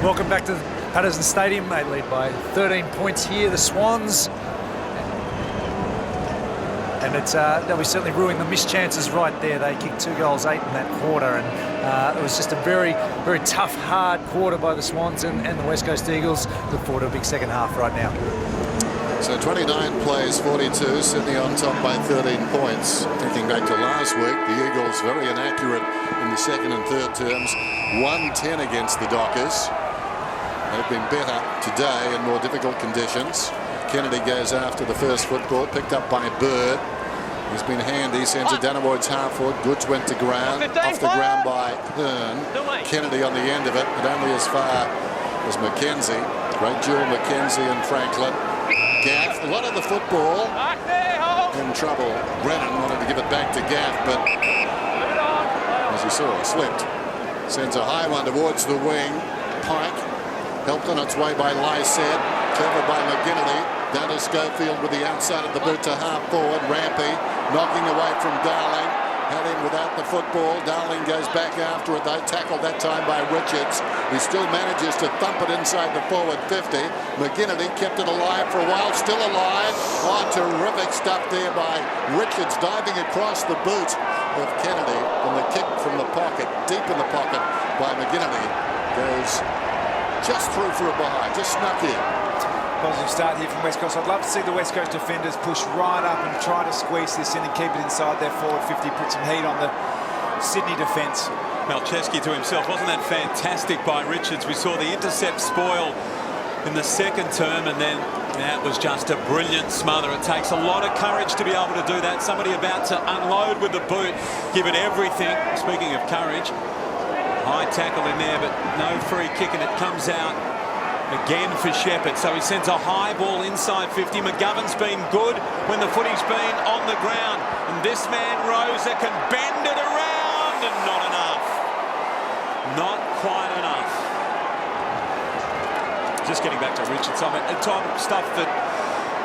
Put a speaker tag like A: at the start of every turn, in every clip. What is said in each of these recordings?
A: Welcome back to Patersons Stadium. They lead by 13 points here, the Swans. And they'll be certainly ruining the missed chances right there. They kicked 2 goals, 8 in that quarter, and it was just a very, very tough, hard quarter by the Swans and the West Coast Eagles. Look forward to a big second half right now.
B: So 29 plays 42, Sydney on top by 13 points. Thinking back to last week, the Eagles very inaccurate in the second and third terms. 1-10 against the Dockers. They've been better today in more difficult conditions. Kennedy goes after the first football, picked up by Bird. He's been handy, sends it down towards half-foot. Goods went to ground, off the ground by Hearn. Kennedy on the end of it, but only as far as McKenzie. Great duel, McKenzie and Franklin. Gaff, a lot of the football in trouble. Brennan wanted to give it back to Gaff, but as you saw, slipped. Sends a high one towards the wing. Pike helped on its way by Lyset. Clever by McGinnity. Down to Schofield with the outside of the boot to half forward. Rampy knocking away from Darling. Had him without the football. Darling goes back after it though. Tackled that time by Richards. He still manages to thump it inside the forward 50. McGinnity kept it alive for a while. Still alive. Oh, terrific stuff there by Richards, diving across the boot of Kennedy. And the kick from the pocket, deep in the pocket by McGinnity, goes just through for a behind. Just snuck in.
C: Positive start here from West Coast. I'd love to see the West Coast defenders push right up and try to squeeze this in and keep it inside their forward 50, put some heat on the Sydney defence.
D: Malcheski to himself, wasn't that fantastic by Richards? We saw the intercept spoil in the second term, and then that was just a brilliant smother. It takes a lot of courage to be able to do that. Somebody about to unload with the boot, give it everything. Speaking of courage, high tackle in there, but no free kick, and it comes out again for Shepherd. So he sends a high ball inside 50. McGovern's been good when the footy's been on the ground. And this man, Rosa, can bend it around, and not enough. Not quite enough. Just getting back to Richards. I mean, Tom, stuff that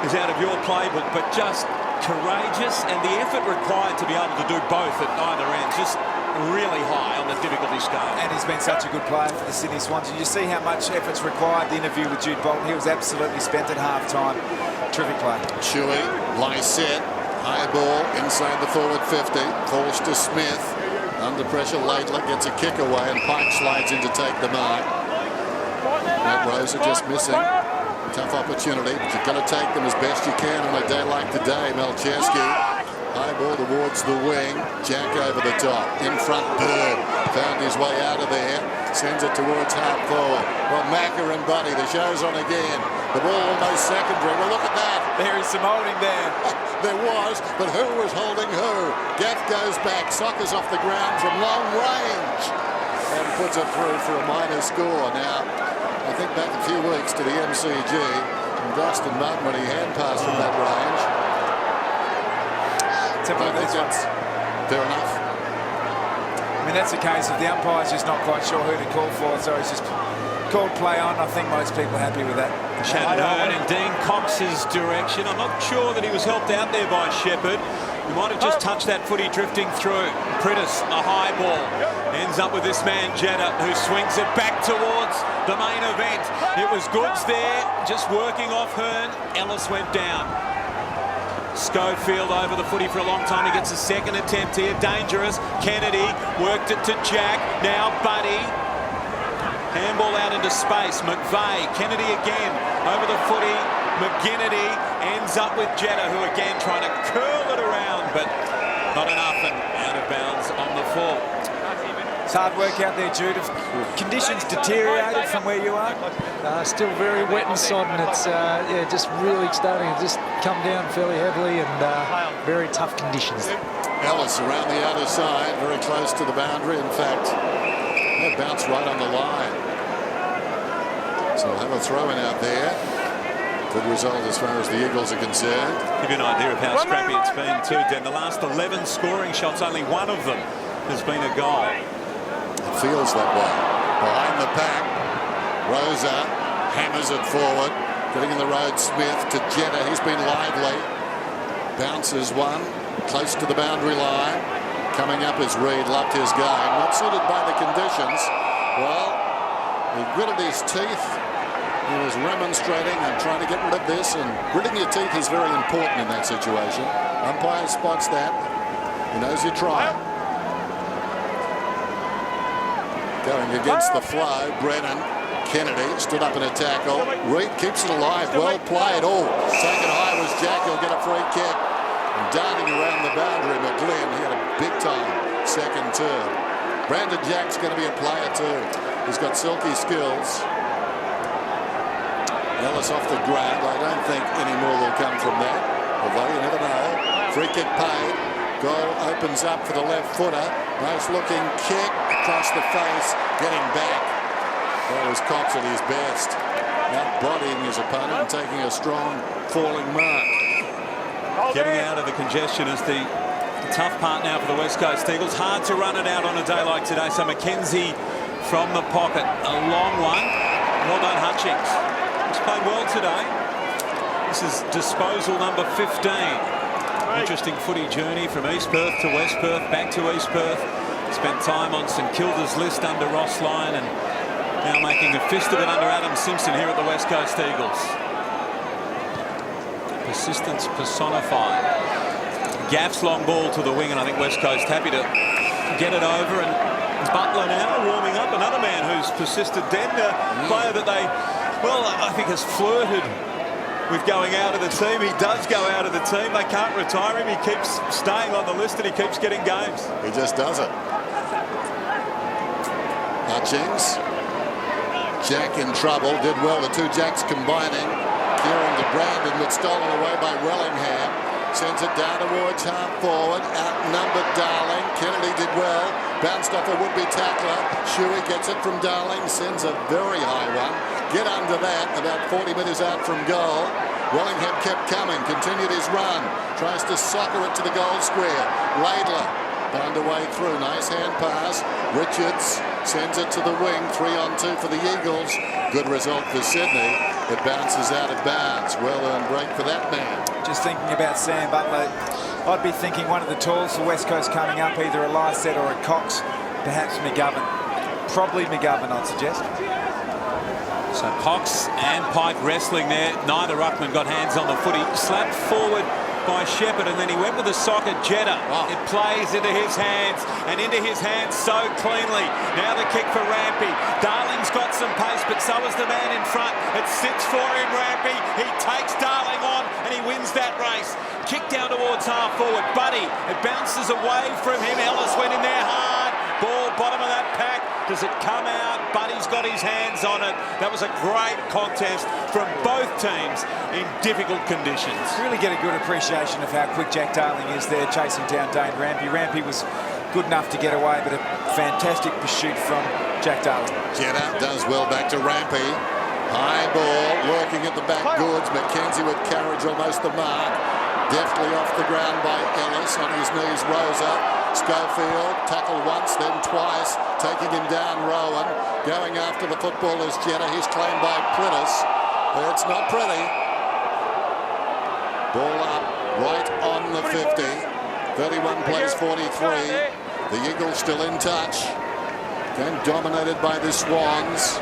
D: is out of your playbook, but just courageous, and the effort required to be able to do both at either end. Just really high on the difficulty scale. And
C: he's been such a good player for the Sydney Swans. You see how much effort's required. The interview with Jude Bolton, he was absolutely spent at half-time. Terrific play.
B: Chewy, Lyset, high ball inside the forward 50. Falls to Smith. Under pressure, Laidler gets a kick away, and Pike slides in to take the mark. Matt Rosa just missing. Tough opportunity, but you've got to take them as best you can on a day like today. Malcheski. High ball towards the wing. Jack over the top. In front, Bird. Found his way out of there. Sends it towards half forward. Well, Macca and Buddy, the show's on again. The ball almost secondary. Well, look at that.
C: There is some holding there.
B: There was, but who was holding who? Gaff goes back. Sockers off the ground from long range. And puts it through for a minor score. Now, I think back a few weeks to the MCG. And Dustin Martin when he hand passed from that range. I think that's fair enough.
C: I mean, that's the case. If the umpire's just not quite sure who to call for, so he's just called play on. I think most people are happy with that.
D: Shannon Hearn in Dean Cox's direction. I'm not sure that he was helped out there by Shepherd. He might have just touched that footy drifting through. Prittis, a high ball. Ends up with this man, Jetta, who swings it back towards the main event. It was Goods there, just working off Hearn. Ellis went down. Schofield over the footy for a long time. He gets a second attempt here. Dangerous. Kennedy worked it to Jack. Now Buddy. Handball out into space. McVeigh. Kennedy again over the footy. McGinnity ends up with Jetta, who again trying to curl it around, but not enough, and out of bounds on the full.
C: It's hard work out there, Jude. Have conditions deteriorated from where you are?
A: Still very wet and sodden. It's yeah, just really starting to just come down fairly heavily, and very tough conditions.
B: Ellis around the other side, very close to the boundary. In fact, they bounced right on the line. So we'll have a throw-in out there. Good result as far as the Eagles are concerned.
D: Give you an idea of how scrappy it's been too, Dan. The last 11 scoring shots, only one of them has been a goal.
B: It feels that way. Behind the pack, Rosa hammers it forward. Getting in the road, Smith to Jetta. He's been lively. Bounces one, close to the boundary line. Coming up is Reid, loved his game. Not suited by the conditions. Well, He gritted his teeth. He was remonstrating and trying to get rid of this, and gritting your teeth is very important in that situation. Umpire spots that. He knows you try. Going against the flow, Brennan. Kennedy stood up in a tackle. Reed keeps it alive. Well played. Oh, taken high was Jack. He'll get a free kick. And darting around the boundary, McGlynn. He had a big time second term. Brandon Jack's going to be a player too. He's got silky skills. Ellis off the ground. I don't think any more will come from that. Although you never know. Free kick paid. Goal opens up for the left footer. Nice looking kick across the face. Getting back. That was Cox at his best. Out-bodying his opponent and taking a strong falling mark.
D: Getting out of the congestion is the tough part now for the West Coast Eagles. Hard to run it out on a day like today. So McKenzie from the pocket. A long one. Well done, Hutchings. He's played well today. This is disposal number 15. Interesting footy journey from East Perth to West Perth, back to East Perth. Spent time on St Kilda's list under Ross Lyon and now making a fist of it under Adam Simpson here at the West Coast Eagles. Persistence personified. Gaff's long ball to the wing, and I think West Coast happy to get it over. And Butler now warming up, another man who's persisted. Then a player that they, well, I think has flirted with going out of the team. He does go out of the team. They can't retire him. He keeps staying on the list and he keeps getting games.
B: He just does it. Hutchings. Jack in trouble. Did well. The two Jacks combining. Kieran to Brandon, but stolen away by Wellingham. Sends it down towards half forward. Outnumbered Darling. Kennedy did well. Bounced off a would-be tackler. Shuey gets it from Darling. Sends a very high one. Get under that. About 40 metres out from goal. Wellingham kept coming. Continued his run. Tries to soccer it to the goal square. Laidler found a way through. Nice hand pass. Richards sends it to the wing. 3-on-2 for the Eagles. Good result for Sydney. It bounces out of bounds. Well-earned break for that man.
C: Just thinking about Sam Butler, I'd be thinking one of the tools for West Coast coming up, either a Lycett or a Cox, perhaps McGovern. Probably McGovern, I'd suggest.
D: So Cox and Pike wrestling there. Neither ruckman got hands on the footy. Slapped forward by Shepherd, and then he went with the sock at Jeddah. Wow. It plays into his hands, and into his hands so cleanly. Now the kick for Rampy. Darling's got some pace, but so is the man in front. It sits for him, Rampy. He takes Darling on, and he wins that race. Kick down towards half forward. Buddy, it bounces away from him. Ellis went in there hard. Ball, bottom of that pack. Does it come out? Buddy's got his hands on it. That was a great contest from both teams in difficult conditions.
C: Really get a good appreciation of how quick Jack Darling is there chasing down Dane Rampy. Rampy was good enough to get away, but a fantastic pursuit from Jack Darling.
B: Jeddah does well back to Rampy. High ball, lurking at the back goods. McKenzie with courage almost the mark. Deftly off the ground by Ellis. On his knees, Rosa. Schofield, tackled once, then twice, taking him down. Rowan, going after the football is Jeddah. He's claimed by Prentice. It's not pretty. Ball up, right on the 50. 31 plays 43. The Eagles still in touch. Game dominated by the Swans.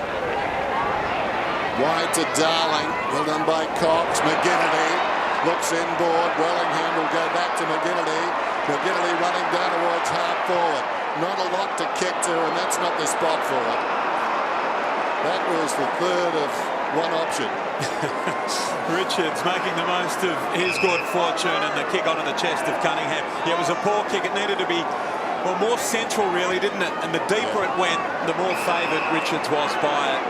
B: Wide to Darling. Well done by Cox. McGinnity looks inboard. Wellingham will go back to McGinnity. McGinnity running down towards half forward. Not a lot to kick to, and that's not the spot for it. That was the third of one option.
D: Richards making the most of his good fortune, and the kick onto the chest of Cunningham. Yeah, it was a poor kick. It needed to be, well, more central really, didn't it? And the deeper it went, the more favoured Richards was by it.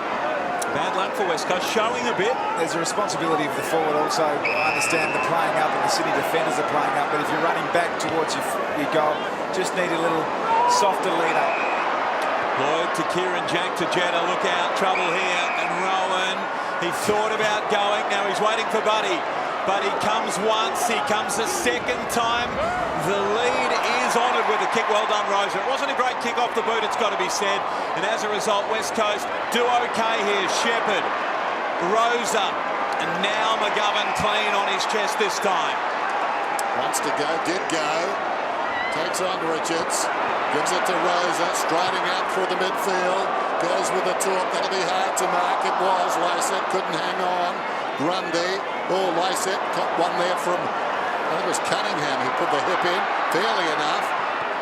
D: Bad luck for West Coast, showing a bit.
C: There's a responsibility of the forward also. I understand the playing up and the Sydney defenders are playing up, but if you're running back towards your goal, just need a little softer lead up.
D: Lloyd to Kieran, Jack to Jeddah. Look out, trouble here. And Rowan, he thought about going. Now he's waiting for Buddy. Buddy comes once, he comes a second time. The lead is honoured with a kick. Well done, Rosa. It wasn't a great kick off the boot, it's got to be said. And as a result, West Coast do okay here. Shepherd, Rosa, and now McGovern clean on his chest this time.
B: Wants to go, did go. Takes on Richards. Gives it to Rosa, striding out through the midfield. goes with the talk. That'll be hard to mark. It was. Lysette couldn't hang on. Grundy. Oh, Lysette got one there from, I think it was Cunningham who put the hip in. Fairly enough.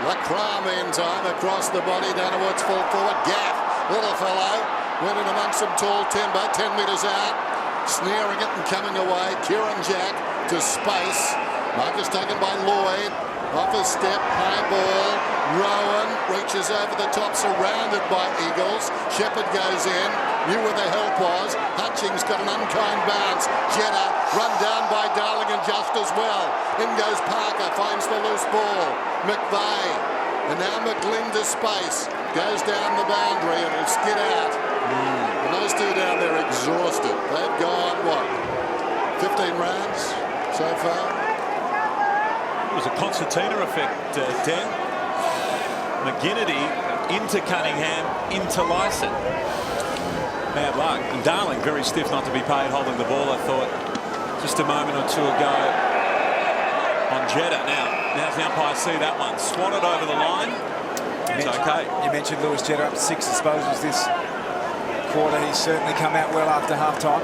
B: Lacroix, meantime, across the body down towards full forward. Gaff, little fellow, went in amongst some tall timber, 10 metres out. Snaring it and coming away. Kieran Jack to space. Mark is taken by Lloyd. Off his step, high ball. Rowan reaches over the top, surrounded by Eagles. Shepherd goes in. Knew where the help was. Hutchings got an unkind bounce. Jetta run down by Darling and just as well. In goes Parker, finds the loose ball. McVeigh. And now McGlynn to space. Goes down the boundary and will skid out. And those two down there exhausted. They've gone, what, 15 rounds so far?
D: It was a concertina effect, Dan. McGinnity into Cunningham, into Lysette. Bad luck. And Darling very stiff not to be paid holding the ball, I thought, just a moment or two ago on Jetta. Now's the umpire see that one. Swatted over the line. It's okay.
C: You mentioned Lewis Jetta up to 6 disposals this quarter. He's certainly come out well after half-time.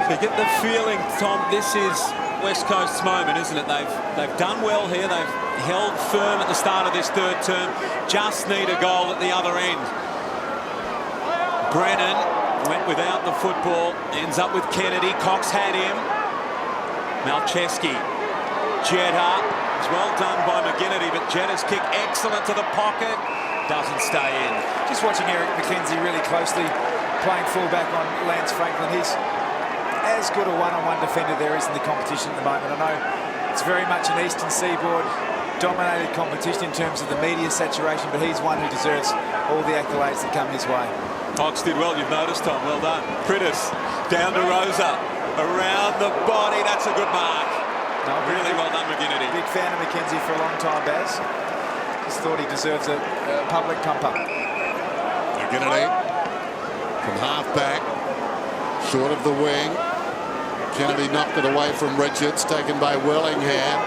D: So you get the feeling, Tom, this is West Coast's moment, isn't it? They've done well here. They've held firm at the start of this third term. Just need a goal at the other end. Brennan went without the football. Ends up with Kennedy. Cox had him. Malcheski. Jetta. It's well done by McGinnity, but Jetta's kick excellent to the pocket. Doesn't stay in.
C: Just watching Eric McKenzie really closely playing fullback on Lance Franklin. He's as good a one-on-one defender there is in the competition at the moment. I know it's very much an Eastern Seaboard dominated competition in terms of the media saturation, but he's one who deserves all the accolades that come his way.
D: Cox did well, you've noticed, Tom. Well done. Prittis down to Rosa. Around the body. That's a good mark.
C: No,
D: really well done, McGinnity.
C: Big fan of McKenzie for a long time, Baz. Just thought he deserves a public pump-up.
B: McGinnity from half-back, short of the wing. Kennedy knocked it away from Richards, taken by Wellingham.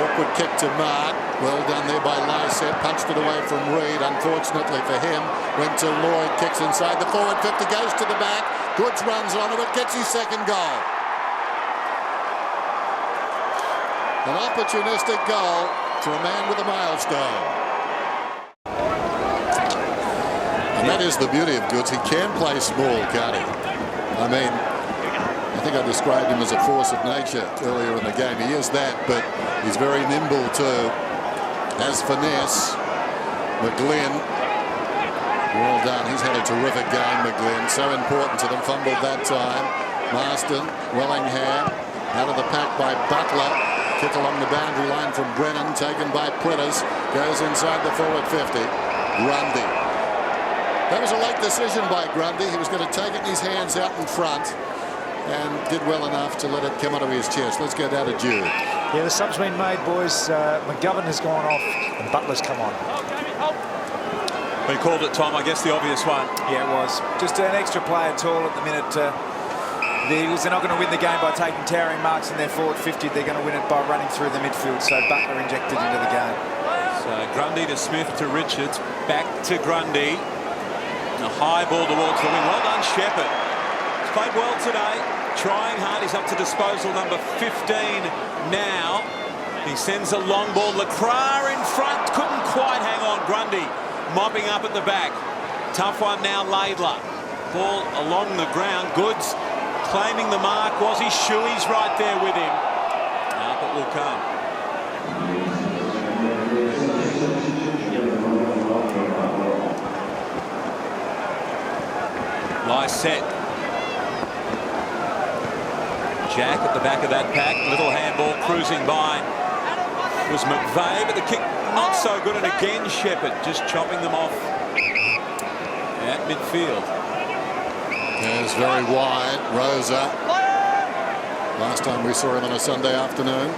B: Awkward kick to Mark. Well done there by Lysette. Punched it away from Reid, unfortunately for him. Went to Lloyd, kicks inside the forward 50, goes to the back. Goods runs onto it, gets his second goal. An opportunistic goal for a man with a milestone. And that is the beauty of Goods. He can play small, can't he? I mean, I think I described him as a force of nature earlier in the game. He is that, but he's very nimble too. Has finesse. McGlynn, well done. He's had a terrific game, McGlynn. So important to them. Fumbled that time. Marston, Wellingham, out of the pack by Butler. Kick along the boundary line from Brennan, taken by Plitters. Goes inside the forward 50. Grundy. That was a late decision by Grundy. He was going to take it in his hands out in front, and did well enough to let it come onto his chest. Let's go down to Jude.
A: Yeah, the sub's been made, boys. McGovern has gone off and Butler's come on.
D: We called it, Tom, I guess the obvious one.
C: Yeah, it was. Just an extra player tall at the minute. The Eagles are not going to win the game by taking towering marks in their forward 50. They're going to win it by running through the midfield. So Butler injected into the game.
D: So Grundy to Smith to Richards. Back to Grundy. A high ball towards the wing. Well done, Shepherd. He's played well today. Trying hard. He's up to disposal number 15 now. He sends a long ball. Lacroix in front. Couldn't quite hang on. Grundy mopping up at the back. Tough one now, Laidler. Ball along the ground. Goods claiming the mark. Was he? Shuey's right there with him. Up it will come. Lysette. Jack at the back of that pack. Little handball cruising by. Was McVeigh, but the kick not so good. And again, Shepherd just chopping them off at midfield.
B: It's very wide. Rosa. Last time we saw him on a Sunday afternoon.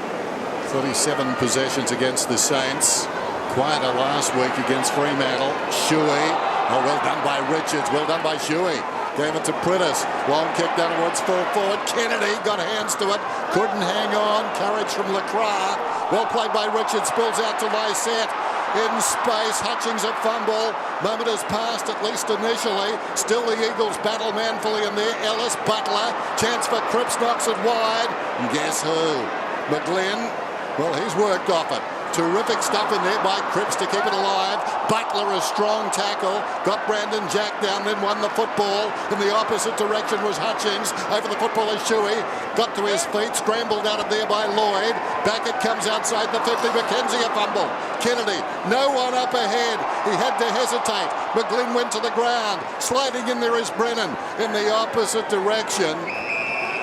B: 37 possessions against the Saints. Quieter last week against Fremantle. Shuey. Oh, well done by Richards. Well done by Shuey. Gave it to Prittis. Long kick down towards full forward. Kennedy got hands to it. Couldn't hang on. Courage from Lacroix. Well played by Richards. Spills out to Lysette. in space. Hutchings a fumble. Moment has passed, at least initially. Still the Eagles battle manfully in there. Ellis, Butler, chance for Cripps, knocks it wide. And guess who? McGlynn. Well, he's worked off it. Terrific stuff in there by Cripps to keep it alive. Butler, a strong tackle. Got Brandon Jack down, then won the football. In the opposite direction was Hutchings. Over the football is Shuey. Got to his feet, scrambled out of there by Lloyd. Back it comes outside the 50. McKenzie a fumble. Kennedy, no one up ahead. He had to hesitate. McGlynn went to the ground. Sliding in there is Brennan. In the opposite direction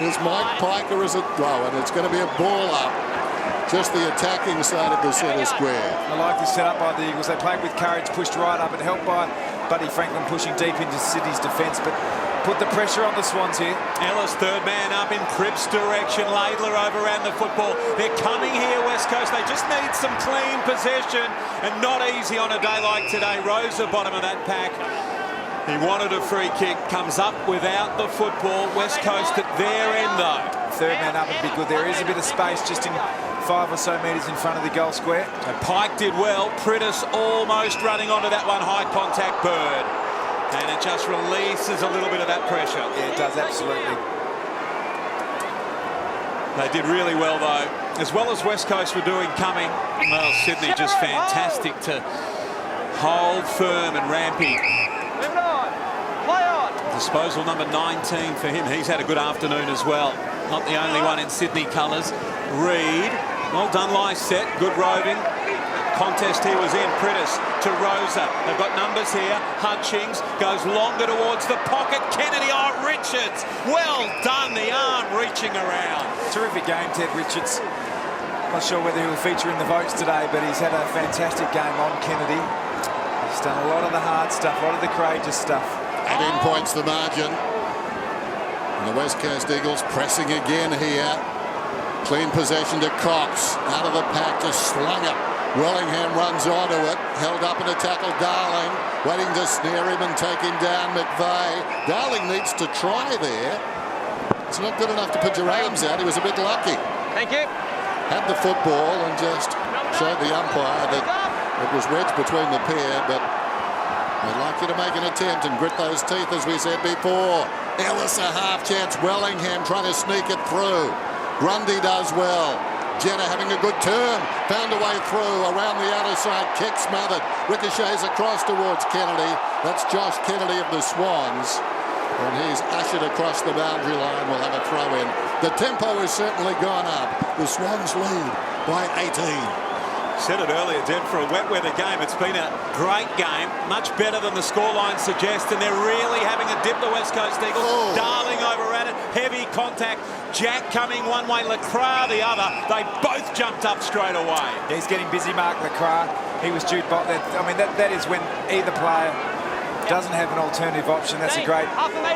B: is Mike Pike, or is it? Oh, and it's going to be a ball up. Just the attacking side of the centre square.
C: I like this set up by the Eagles. They played with courage, pushed right up, and helped by Buddy Franklin pushing deep into Sydney's defence, but put the pressure on the Swans here.
D: Ellis, third man up in Cripps' direction. Laidler overran the football. They're coming here, West Coast. They just need some clean possession, and not easy on a day like today. Rosa, bottom of that pack. He wanted a free kick, comes up without the football. West Coast at their end, though.
C: Third man up would be good. There is a bit of space just in 5 or so metres in front of the goal square.
D: And Pike did well. Prittis almost running onto that one, high contact Bird. And it just releases a little bit of that pressure.
C: Yeah, it does, absolutely.
D: They did really well, though. As well as West Coast were doing coming, well, Sydney just fantastic to hold firm, and Rampy. Disposal number 19 for him. He's had a good afternoon as well. Not the only one in Sydney colours. Reid, well done, Lysette, good roving. Contest he was in. Prittis to Rosa. They've got numbers here. Hutchings goes longer towards the pocket. Kennedy, oh, Richards. Well done, the arm reaching around.
C: Terrific game, Ted Richards. Not sure whether he'll feature in the votes today, but he's had a fantastic game on Kennedy. He's done a lot of the hard stuff, a lot of the courageous stuff.
B: 18 points the margin. And the West Coast Eagles pressing again here. Clean possession to Cox. Out of the pack, just slung it. Wellingham runs onto it. Held up in a tackle, Darling. Waiting to snare him and take him down, McVeigh. Darling needs to try there. It's not good enough to put your arms out. He was a bit lucky.
E: Thank you.
B: Had the football and just showed the umpire that it was wedged between the pair, but I'd like you to make an attempt and grit those teeth, as we said before. Ellis a half chance. Wellingham trying to sneak it through. Grundy does well. Jenner having a good turn. Found a way through around the outer side. Kick smothered. Ricochets across towards Kennedy. That's Josh Kennedy of the Swans. And he's ushered across the boundary line. We'll have a throw in. The tempo has certainly gone up. The Swans lead by 18.
D: Said it earlier, Deb, for a wet weather game, it's been a great game, much better than the scoreline suggests, and they're really having a dip, the West Coast Eagles.
B: Oh.
D: Darling overran it, heavy contact, Jack coming one way, Lacroix the other. They both jumped up straight away.
C: He's getting busy, Mark Lacroix. He was due back. That is when either player doesn't have an alternative option. That's a great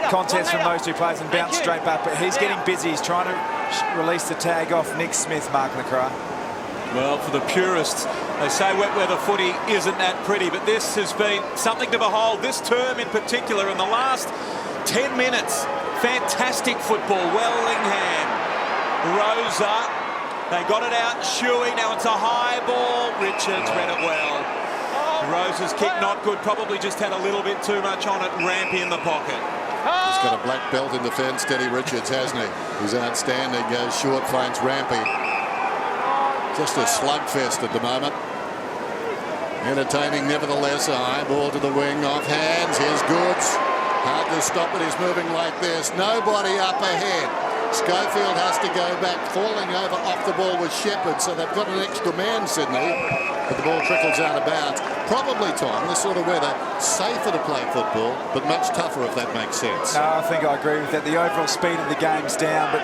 C: contest from those two players and bounce straight back, but he's getting busy. He's trying to release the tag off Nick Smith, Mark Lacroix.
D: Well, for the purists, they say wet weather footy isn't that pretty, but this has been something to behold. This term in particular, in the last 10 minutes, fantastic football. Wellingham, Rosa, they got it out. Shuey, now it's a high ball. Richards read it well. Rosa's kick not good, probably just had a little bit too much on it. Rampy in the pocket.
B: He's got a black belt in defence, Teddy Richards, hasn't he? He's outstanding. Goes short, finds Rampy. Just a slugfest at the moment. Entertaining nevertheless. A high ball to the wing, off hands. Here's Goods. Hard to stop it. He's moving like this. Nobody up ahead. Schofield has to go back, falling over off the ball with Shepherd, so they've got an extra man, Sydney. But the ball trickles out of bounds. Probably, Tom, this sort of weather, safer to play football, but much tougher, if that makes sense.
C: No, I think I agree with that. The overall speed of the game's down, but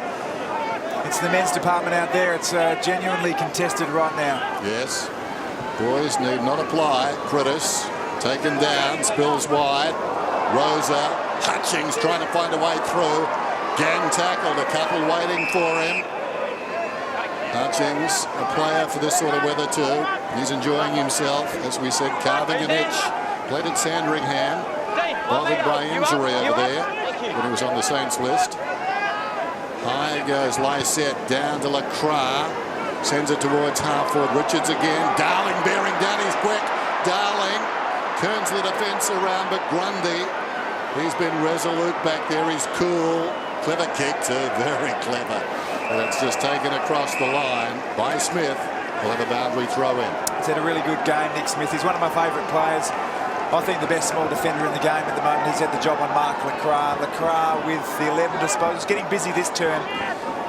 C: it's the men's department out there. It's genuinely contested right now.
B: Yes. Boys need not apply. Prittis taken down, spills wide. Rosa, Hutchings trying to find a way through. Gang tackled, a couple waiting for him. Hutchings, a player for this sort of weather too. He's enjoying himself, as we said, carving an itch. Played at Sandringham, bothered by injury over there when he was on the Saints list. High goes Lysette, down to Lacroix. Sends it towards half forward. Richards again. Darling bearing down. He's quick. defence around, but Grundy, he's been resolute back there. He's cool. Clever kick too, very clever. And it's just taken across the line by Smith. We'll have a boundary throw in.
C: He's had a really good game, Nick Smith. He's one of my favourite players. I think the best small defender in the game at the moment. He's had the job on Mark Lacroix. Lacroix with the 11 disposals, getting busy this turn.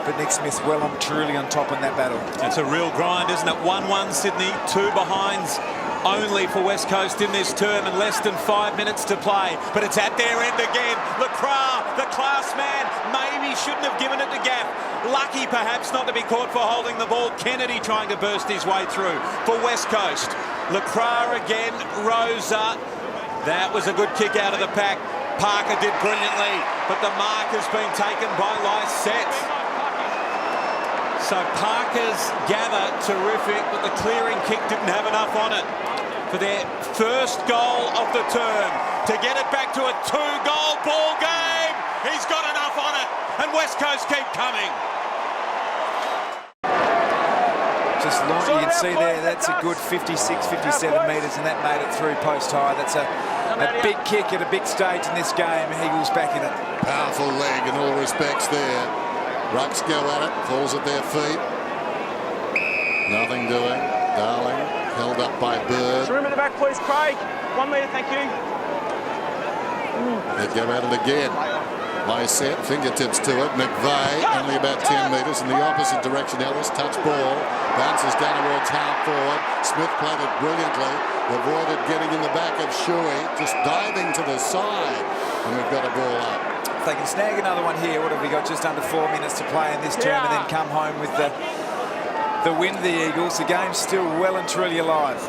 C: But Nick Smith well and truly on top in that battle.
D: It's a real grind, isn't it? 1-1 Sydney, 2 behinds only for West Coast in this term and less than 5 minutes to play. But it's at their end again. Lacroix, the class man, maybe shouldn't have given it to Gaff. Lucky perhaps not to be caught for holding the ball. Kennedy trying to burst his way through for West Coast. Lacroix again, Rosa. That was a good kick out of the pack. Parker did brilliantly, but the mark has been taken by Lysette. So Parker's gather terrific, but the clearing kick didn't have enough on it for their first goal of the term. To get it back to a 2-goal ball game, he's got enough on it, and West Coast keep coming.
C: Just launch, you can see there, that's a good 56, 57 metres, and that made it through post high. That's a big kick at a big stage in this game. Eagles back in it.
B: Powerful leg in all respects there. Rucks go at it, falls at their feet. Nothing doing. Darling held up by Bird.
E: Room in the back, please, Craig. 1 metre, thank you.
B: They go at it again. Lysette, fingertips to it. McVeigh, only about 10 metres in the opposite direction. Ellis, touch ball. Bounces down towards half forward. Smith played it brilliantly. Avoided getting in the back of Shuey. Just diving to the side. And we've got a ball up.
C: If they can snag another one here, what have we got? Just under 4 minutes to play in this term and then come home with the win of the Eagles. The game's still well and truly alive.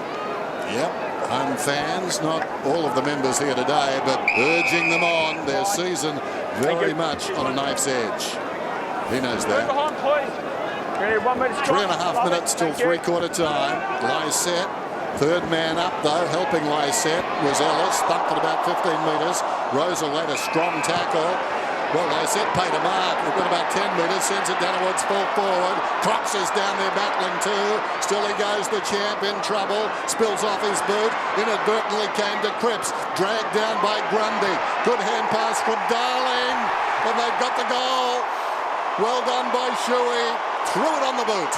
B: Yep. Home fans, not all of the members here today, but urging them on. Their season very much on a knife's edge. He knows that. 3.5 minutes till three-quarter time. Lysette, third man up though, helping Lysette was Ellis, thumped at about 15 metres. Rosa led a strong tackle. Well, Lysette paid a mark. We've got about 10 metres, sends it down towards full forward. Cox is down there battling too. Still he goes, the champ in trouble. Spills off his boot. Inadvertently came to Cripps. Dragged down by Grundy. Good hand pass from Darling. And they've got the goal. Well done by Shuey. Threw it on the boot.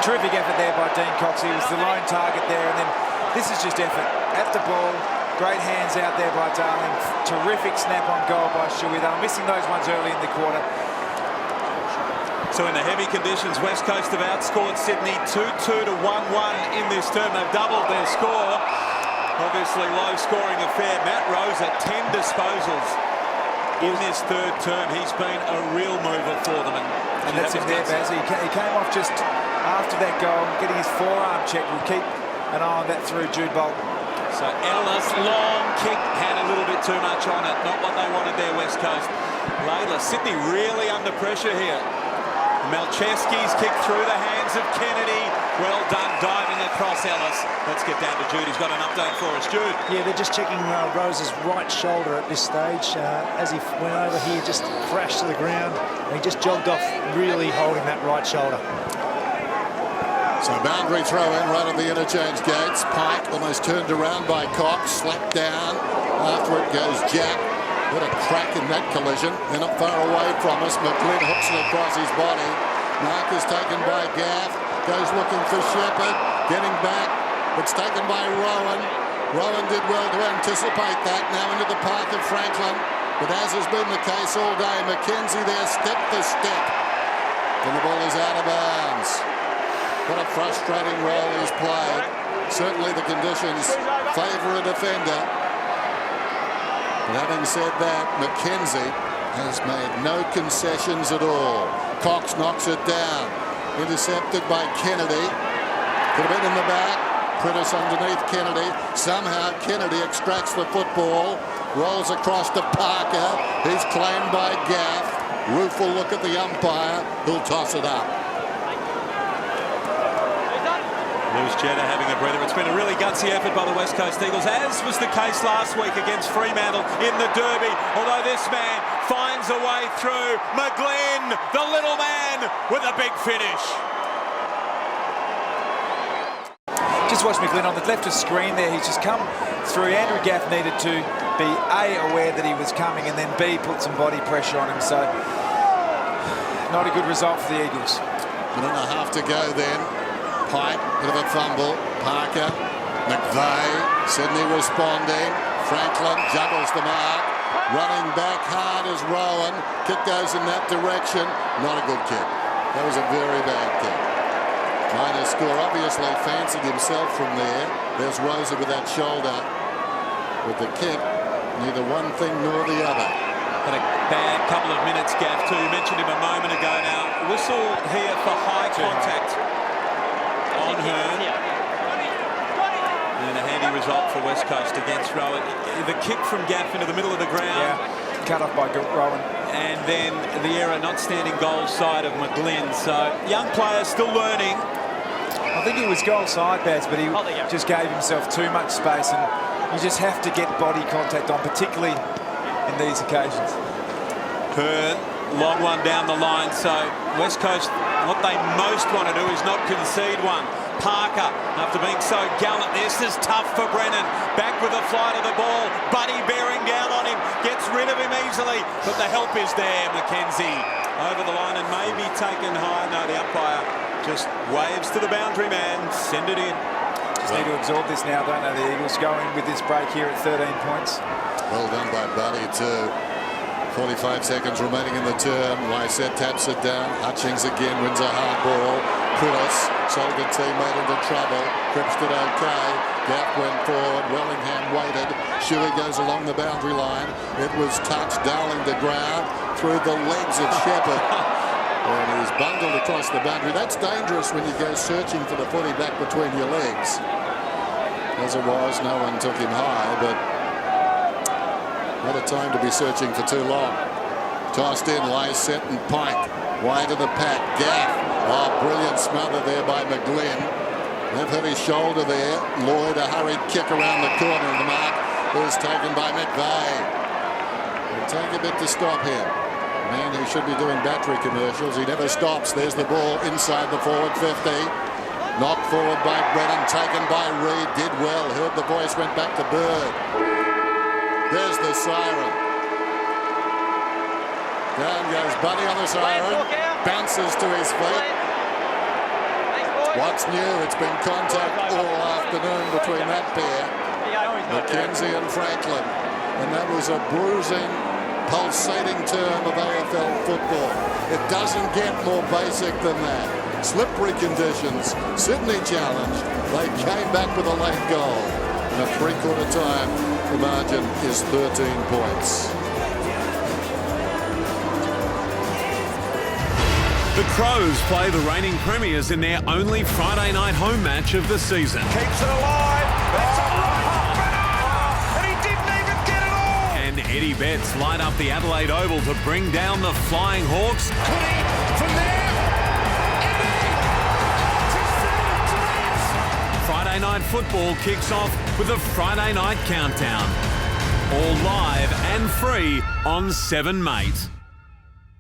C: Terrific effort there by Dean Cox. He was the lone target there, and then this is just effort. At the ball, great hands out there by Darling. Terrific snap on goal by Shuey. They were missing those ones early in the quarter.
D: So in the heavy conditions, West Coast have outscored Sydney 2-2 to 1-1 in this term. They've doubled their score. Obviously low-scoring affair. Matt Rose at 10 disposals in this third term. He's been a real mover for them.
C: And that's him there, Baz. He came off just after that goal, getting his forearm checked. We'll keep an eye on that through Jude Bolton.
D: So Ellis, long kick, had a little bit too much on it. Not what they wanted there, West Coast. Layla, Sydney really under pressure here. Malcheski's kick through the hands of Kennedy. Well done, diving across Ellis. Let's get down to Jude. He's got an update for us. Jude.
A: Yeah, they're just checking Rose's right shoulder at this stage. As he went over here, just crashed to the ground. And he just jogged off, really holding that right shoulder.
B: So boundary throw in right at the interchange gates. Pike almost turned around by Cox. Slapped down. After it goes Jack. What a crack in that collision. They're not far away from us. McLean hooks it across his body. Mark is taken by Gaff. Goes looking for Shepherd. Getting back. It's taken by Rowan. Rowan did well to anticipate that. Now into the path of Franklin. But as has been the case all day, McKenzie there step for step. And the ball is out of bounds. What a frustrating role he's played. Certainly the conditions favour a defender. But having said that, McKenzie has made no concessions at all. Cox knocks it down. Intercepted by Kennedy. Could have been in the back. Prentice underneath Kennedy. Somehow Kennedy extracts the football. Rolls across to Parker. He's claimed by Gaff. Rueful look at the umpire. He'll toss it up.
D: Lewis Jetta having a breather. It's been a really gutsy effort by the West Coast Eagles, as was the case last week against Fremantle in the Derby. Although this man finds a way through. McGlynn, the little man, with a big finish.
C: just watch McGlynn on the left of screen there. He's just come through. Andrew Gaff needed to be A, aware that he was coming, and then B, put some body pressure on him. So not a good result for the Eagles.
B: Minute and a half to go then. Pike, bit of a fumble. Parker, McVeigh, Sydney responding. Franklin juggles the mark. Running back hard is Rowan. Kick goes in that direction. Not a good kick. That was a very bad kick. Minor score. Obviously fancied himself from there. There's Rosa with that shoulder. With the kick, neither one thing nor the other.
D: Had a bad couple of minutes, Gaff, too. You mentioned him a moment ago now. Whistle here for high contact on her. And a handy result for West Coast against Rowan. The kick from Gaff into the middle of the ground.
C: Yeah, cut off by Rowan.
D: And then the error not standing goal side of McGlynn. So young player still learning.
C: I think he was goal side, Baz, but he just gave himself too much space, and you just have to get body contact on, particularly in these occasions.
D: Hearn, long one down the line. So West Coast, what they most want to do is not concede one. Parker, after being so gallant, this is tough for Brennan. Back with the flight of the ball. Buddy bearing down on him. Gets rid of him easily. But the help is there. McKenzie over the line and maybe taken high. No, the umpire just waves to the boundary man. Send it in.
C: Just need to absorb this now, don't they? The Eagles go in with this break here at 13 points.
B: Well done by Buddy too. 45 seconds remaining in the term. Lysette taps it down. Hutchings again wins a hard ball. Prillis sold a teammate into trouble. Cripps did okay. Gaff went forward. Wellingham waited. Shuey goes along the boundary line. It was touched. Darling to ground through the legs of Shepherd. And he's bundled across the boundary. That's dangerous when you go searching for the footy back between your legs. As it was, no one took him high, but not a time to be searching for too long. Tossed in, Lysette and Pike. Wide of the pack. Gaff. Oh, brilliant smother there by McGlynn. They've hit his shoulder there. Lloyd, a hurried kick around the corner, and the mark is taken by McVeigh. It'll take a bit to stop him. Man who should be doing battery commercials. He never stops. There's the ball inside the forward 50. Knocked forward by Brennan, taken by Reid. Did well. Heard the voice, went back to Bird. There's the siren. Down goes Buddy on the siren. Bounces to his feet. What's new? It's been contact all afternoon between that pair. McKenzie and Franklin. And that was a bruising, pulsating term of AFL football. It doesn't get more basic than that. Slippery conditions. Sydney challenged. They came back with a late goal. And at three-quarter time, the margin is 13 points.
D: The Crows play the reigning premiers in their only Friday night home match of the season.
E: Keeps it alive. That's a right, and he didn't even get it all.
D: And Eddie Betts light up the Adelaide Oval to bring down the Flying Hawks.
E: Could he from there?
D: Friday night football kicks off with a Friday night countdown. All live and free on 7 Mate.